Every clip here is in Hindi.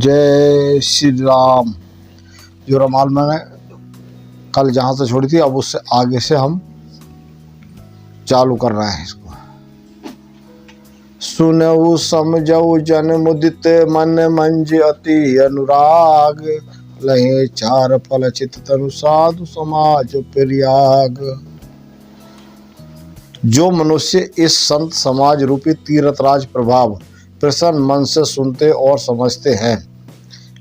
जय श्री राम। जो रामायण मैंने कल जहाँ से छोड़ी थी, अब उससे आगे से हम चालू कर रहे हैं इसको। सुनऊ समझऊ जन मुदित मन मंज अति अनुराग, लहे चार फल चित तनु साधु समाज प्रयाग। जो मनुष्य इस संत समाज रूपी तीर्थराज प्रभाव प्रसन्न मन से सुनते और समझते हैं,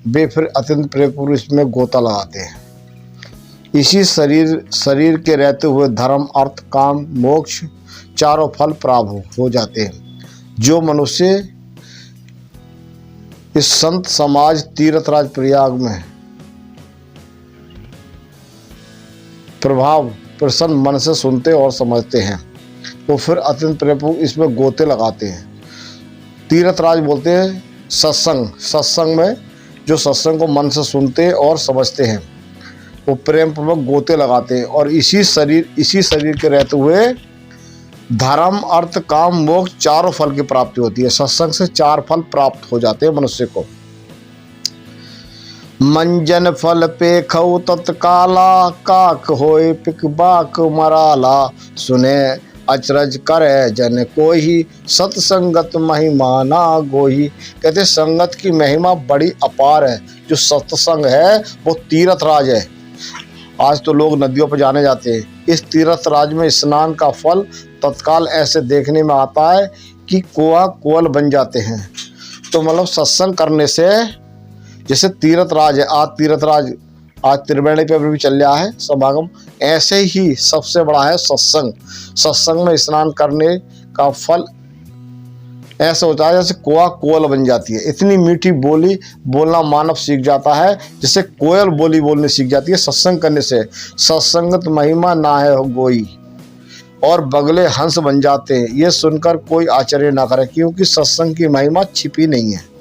वे फिर अत्यंत प्रेमपूर्वक इसमें गोता लगाते हैं। इसी शरीर के रहते हुए धर्म अर्थ काम मोक्ष चारों फल प्राप्त हो जाते हैं। जो मनुष्य इस संत समाज तीर्थराज प्रयाग में प्रभाव प्रसन्न मन से सुनते और समझते हैं, वो फिर अत्यंत प्रेमपूर्वक इसमें गोते लगाते हैं। तीर्थराज बोलते हैं सत्संग में जो सत्संग को मन से सुनते और समझते हैं, वो प्रेम पूर्वक गोते लगाते हैं। और इसी शरीर के रहते हुए धर्म अर्थ काम मोक्ष चारों फल की प्राप्ति होती है। सत्संग से चार फल प्राप्त हो जाते हैं मनुष्य को। मंजन फल पे खऊ तत्काला, काक होए पिक बाक मराला, सुने अचरज करे जन कोई, सत्संगत महिमा ना गोही। कहते संगत की महिमा बड़ी अपार है। जो सत्संग है वो तीर्थराज है। आज तो लोग नदियों पर जाने जाते हैं। इस तीर्थराज में स्नान का फल तत्काल ऐसे देखने में आता है कि कुआं कुअल बन जाते हैं। तो मतलब सत्संग करने से जैसे तीर्थराज है, आज त्रिवेणी पे भी चल रहा है समागम, ऐसे ही सबसे बड़ा है सत्संग। सत्संग में स्नान करने का फल ऐसा होता है जैसे कुआं कोयल बन जाती है। इतनी मीठी बोली बोलना मानव सीख जाता है जैसे कोयल बोली बोलने सीख जाती है सत्संग करने से। सत्संगत महिमा ना है गोई, और बगले हंस बन जाते हैं। ये सुनकर कोई आश्चर्य ना करे, क्योंकि सत्संग की महिमा छिपी नहीं है।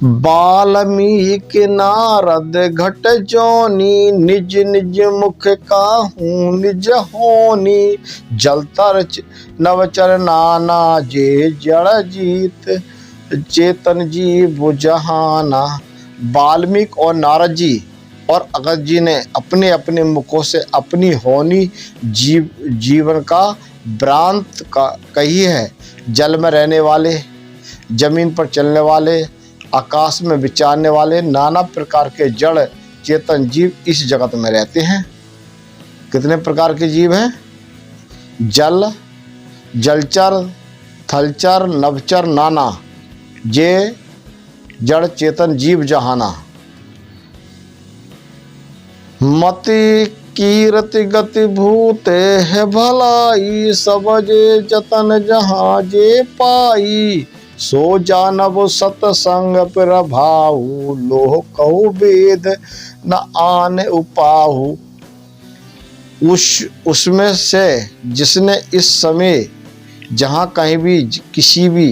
वाल्मीकि नारद घट जोनी, निज निज मुख काहू निज होनी, जलतर नवचर नाना जे जड़ जीत, चेतन जी बुझहाना। वाल्मीकि और नारद जी और अगस्त जी ने अपने अपने मुखों से अपनी होनी जीवन का वृत्तांत कही है। जल में रहने वाले, जमीन पर चलने वाले, आकाश में विचारने वाले नाना प्रकार के जड़ चेतन जीव इस जगत में रहते हैं। कितने प्रकार के जीव हैं? जल, जलचर, थलचर, नभचर नाना, जे जड़ चेतन जीव जहाना। मति कीरति गति भूते है भलाई, सब जे जतन जहाँ जे पाई, सो जानव सतसंग प्रभाऊ, लोह कहु वेद न आन उपाहु। उसमें से जिसने इस समय जहाँ कहीं भी किसी भी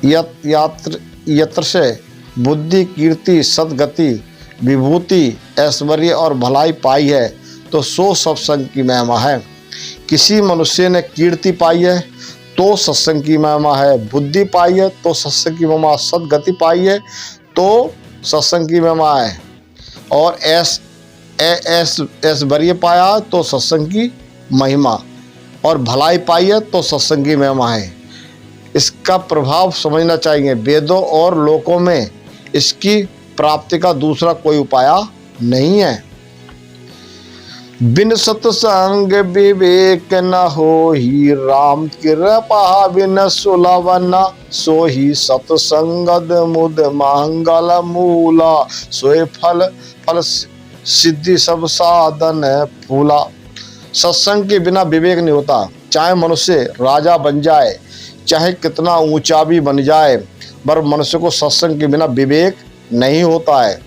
यत्र से बुद्धि कीर्ति सदगति विभूति ऐश्वर्य और भलाई पाई है, तो सो सत्संग की महिमा है। किसी मनुष्य ने कीर्ति पाई है तो सत्संग की महिमा है, बुद्धि पाई है तो सत्संग की महिमा, सदगति पाई है तो सत्संग की महिमा है, और ऐश्वर्य पाया तो सत्संग की महिमा, और भलाई पाई है तो सत्संग की महिमा है। इसका प्रभाव समझना चाहिए। वेदों और लोकों में इसकी प्राप्ति का दूसरा कोई उपाय नहीं है। बिन सत्संग विवेक न होहि, राम कृपा बिन सुलभ सोहि, सत्संगद मुद मंगल मूला, सोए फल सिद्धि सब साधन फूला। सत्संग के बिना विवेक नहीं होता। चाहे मनुष्य राजा बन जाए, चाहे कितना ऊंचा भी बन जाए, पर मनुष्य को सत्संग के बिना विवेक नहीं होता है।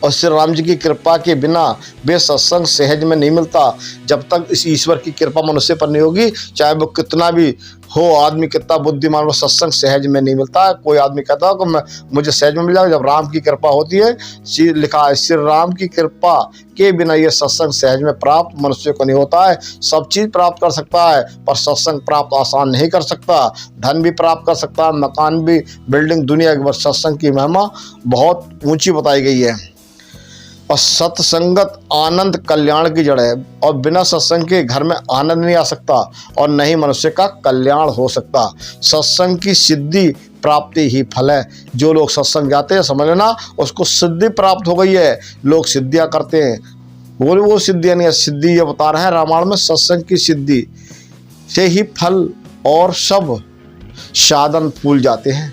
और श्री राम जी की कृपा के बिना वे सत्संग सहज में नहीं मिलता। जब तक इस ईश्वर की कृपा मनुष्य पर नहीं होगी, चाहे वो कितना भी हो आदमी कितना बुद्धिमान, वो सत्संग सहज में नहीं मिलता है। कोई आदमी कहता है कि मुझे सहज में मिल जाएगा, जब राम की कृपा होती है। लिखा है श्री राम की कृपा के बिना ये सत्संग सहज में प्राप्त मनुष्य को नहीं होता है। सब चीज प्राप्त कर सकता है पर सत्संग प्राप्त आसान नहीं कर सकता। धन भी प्राप्त कर सकता है, मकान भी, बिल्डिंग, दुनिया के, बस सत्संग की महिमा बहुत ऊंची बताई गई है। और सत्संगत आनंद कल्याण की जड़ है, और बिना सत्संग के घर में आनंद नहीं आ सकता और न ही मनुष्य का कल्याण हो सकता। सत्संग की सिद्धि प्राप्ति ही फल है। जो लोग सत्संग जाते हैं, समझ लेना उसको सिद्धि प्राप्त हो गई है। लोग सिद्धियां करते हैं, वो सिद्धियां नहीं है। सिद्धि ये बता रहे हैं रामायण में, सत्संग की सिद्धि से ही फल और सब साधन फूल जाते हैं।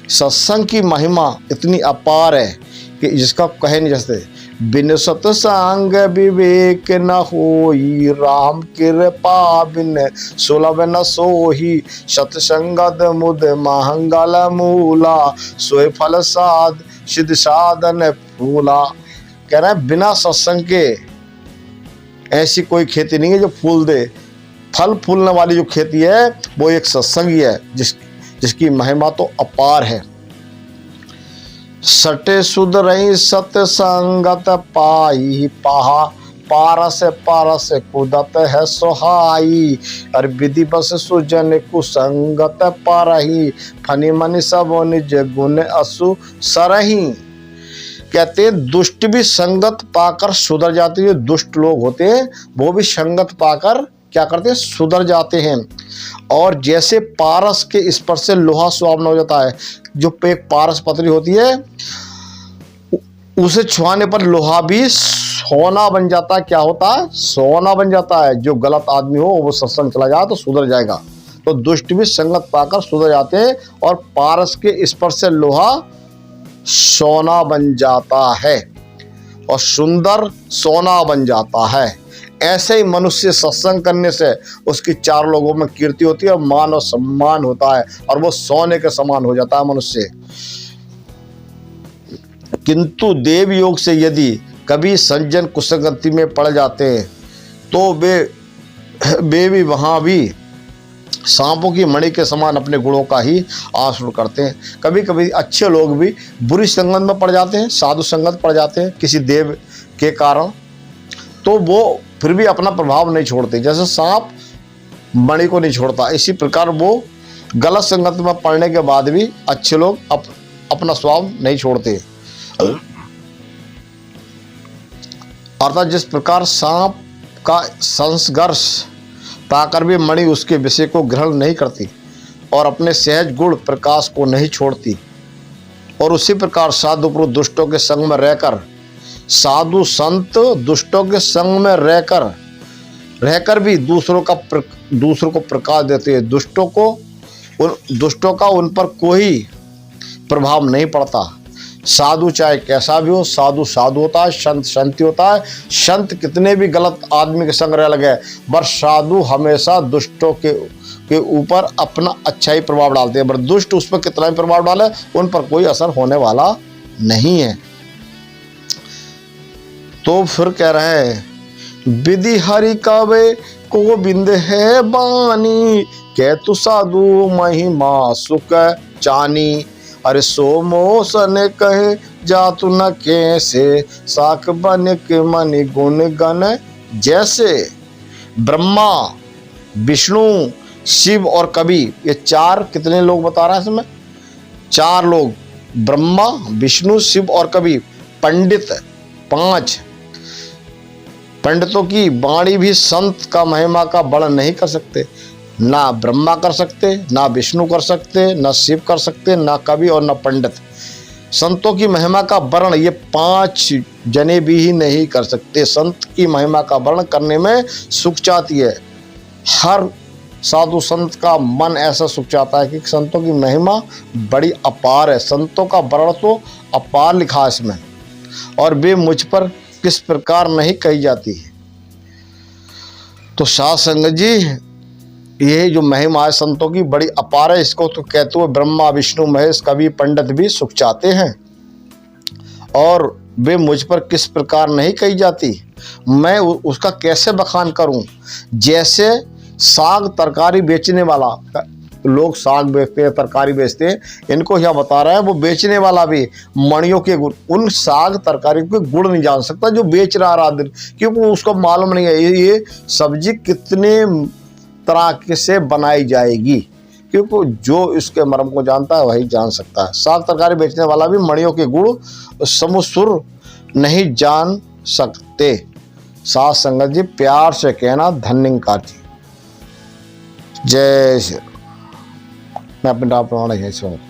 सत्संग की महिमा इतनी अपार है कि जिसका कहे नहीं सकते। बिन सत्संग विवेक न होई, राम कृपा बिन सुलभ न सोही। सत्संगत मुद महंगल मूला, सोए फल साध सिद्ध साधन फूला। कह रहे हैं बिना सत्संग के ऐसी कोई खेती नहीं है जो फूल दे। फल फूलने वाली जो खेती है वो एक सत्संग ही है, जिसकी महिमा तो अपार है। सटे सुध रही सत्संगत पाई, पाहा पारस पारस कुदत है सोहाई। और विधि बस सुजन कुसंगत पारही, फनी मनि सब निज गुण असु सरही। कहते हैं दुष्ट भी संगत पाकर सुधर जाते हैं। जो दुष्ट लोग होते हैं वो भी संगत पाकर क्या करते हैं, सुधर जाते हैं। और जैसे पारस के स्पर्श से लोहा सुहावना हो जाता है, जो एक पारस पत्री होती है उसे छुआने पर लोहा भी सोना बन जाता है। क्या होता है, सोना बन जाता है। जो गलत आदमी हो वो सत्संग चला जाए तो सुधर जाएगा। तो दुष्ट भी संगत पाकर सुधर जाते हैं और पारस के स्पर्श से लोहा सोना बन जाता है और सुंदर सोना बन जाता है। ऐसे ही मनुष्य सत्संग करने से उसकी चार लोगों में कीर्ति होती है और मान और सम्मान होता है और वो सोने के समान हो जाता है मनुष्य। किंतु देव योग से यदि कभी सज्जन कुसंगति में पड़ जाते हैं तो वे भी वहाँ भी सांपों की मणि के समान अपने गुणों का ही आश्रय करते हैं। कभी कभी अच्छे लोग भी बुरी संगत में पड़ जाते हैं, साधु संगत पड़ जाते हैं किसी देव के कारण, तो वो फिर भी अपना प्रभाव नहीं छोड़ते। जैसे सांप मणि को नहीं छोड़ता, इसी प्रकार वो गलत संगत में पड़ने के बाद भी अच्छे लोग अपना स्वभाव नहीं छोड़ते। अर्थात जिस प्रकार सांप का संस्पर्श पाकर भी मणि उसके विषय को ग्रहण नहीं करती और अपने सहज गुण प्रकाश को नहीं छोड़ती, और उसी प्रकार साधु पुरुष दुष्टों के संग में रहकर, साधु संत दुष्टों के संग में रहकर भी दूसरों को प्रकाश देते हैं। दुष्टों का उन पर कोई प्रभाव नहीं पड़ता। साधु चाहे कैसा भी हो, साधु साधु होता है, संत संत होता है। संत कितने भी गलत आदमी के संग रह लगे, पर साधु हमेशा दुष्टों के ऊपर अपना अच्छा ही प्रभाव डालते हैं। पर दुष्ट उस पर कितना ही प्रभाव डाले उन पर कोई असर होने वाला नहीं है। तो फिर कह रहे हैं विधि हरि कवे को बिंद है बानी, कह तु साधु महिमा सुख चानी। अरे सोमोसन कहे जातु न कैसे, साख बन के मनि गुण गण जैसे। ब्रह्मा विष्णु शिव और कवि, ये चार कितने लोग बता रहा है इसमें, चार लोग, ब्रह्मा विष्णु शिव और कवि। पंडित पांच, पंडितों की वाणी भी संत का महिमा का वर्णन नहीं कर सकते। ना ब्रह्मा कर सकते, ना विष्णु कर सकते, ना शिव कर सकते, ना कवि और ना पंडित। संतों की महिमा का वर्णन ये पांच जने भी ही नहीं कर सकते। संत की महिमा का वर्णन करने में सुख चाहती है। हर साधु संत का मन ऐसा सुख चाहता है कि संतों की महिमा बड़ी अपार है। संतों का वर्णन तो अपार लिखा इसमें, और वे मुझ पर किस प्रकार नहीं कही जाती है। तो साध संगत जी, ये जो महिमा है संतों की बड़ी अपार है। इसको तो कहते हुए ब्रह्मा विष्णु महेश कवि पंडित भी सुख चाहते हैं, और वे मुझ पर किस प्रकार नहीं कही जाती। मैं उसका कैसे बखान करूं। जैसे साग तरकारी बेचने वाला लोग साग बेचते हैं, तरकारी बेचते हैं, इनको क्या बता रहा है वो बेचने वाला भी मणियों के गुण, उन साग तरकारी के गुण नहीं जान सकता जो बेच रहा रात दिन, क्योंकि उसको मालूम नहीं है ये सब्जी कितने तरह से बनाई जाएगी, क्योंकि जो इसके मर्म को जानता है वही जान सकता है। साग तरकारी बेचने वाला भी मणियों के गुण समुसुर नहीं जान सकते। साथ संगत जी प्यार से कहना धन्यकार जी। जय श्री। मैं अपने आप